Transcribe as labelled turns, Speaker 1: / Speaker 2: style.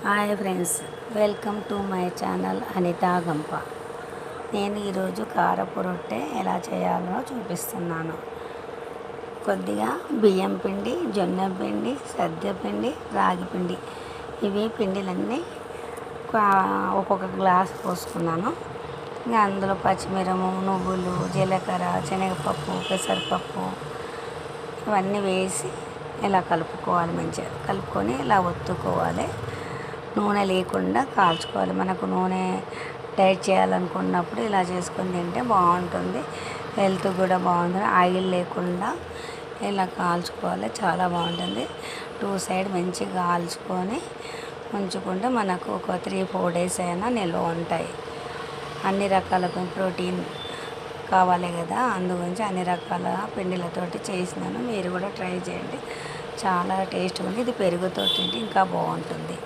Speaker 1: Hi friends, welcome to my channel Anitha Gampa. నేను ఈరోజు కారపు రొట్టె ఎలా చేయాలో చూపిస్తున్నాను. కొద్దిగా బియ్యం పిండి, జొన్న పిండి, సద్ద పిండి, రాగి పిండి, ఇవి పిండిలన్నీ ఒక్కొక్క గ్లాస్ పోసుకున్నాను. ఇంకా అందులో పచ్చిమిరము, నువ్వులు, జీలకర్ర, శనగపప్పు, పెసరపప్పు ఇవన్నీ వేసి ఇలా కలుపుకోవాలి. మంచిగా కలుపుకొని ఇలా ఒత్తుకోవాలి. నూనె లేకుండా కాల్చుకోవాలి. మనకు నూనె డైట్ చేయాలనుకున్నప్పుడు ఇలా చేసుకొని తింటే బాగుంటుంది, హెల్త్ కూడా బాగుంటుంది. ఆయిల్ లేకుండా ఇలా కాల్చుకోవాలి, చాలా బాగుంటుంది. 2 సైడ్ మంచిగా కాల్చుకొని ఉంచుకుంటే మనకు ఒక 3-4 డేస్ అయినా నిల్వ ఉంటాయి. అన్ని రకాల ప్రోటీన్ కావాలి కదా, అందుగురించి అన్ని రకాల పిండిలతోటి చేసినాను. మీరు కూడా ట్రై చేయండి, చాలా టేస్ట్గా ఉంది. ఇది పెరుగుతో తింటే ఇంకా బాగుంటుంది.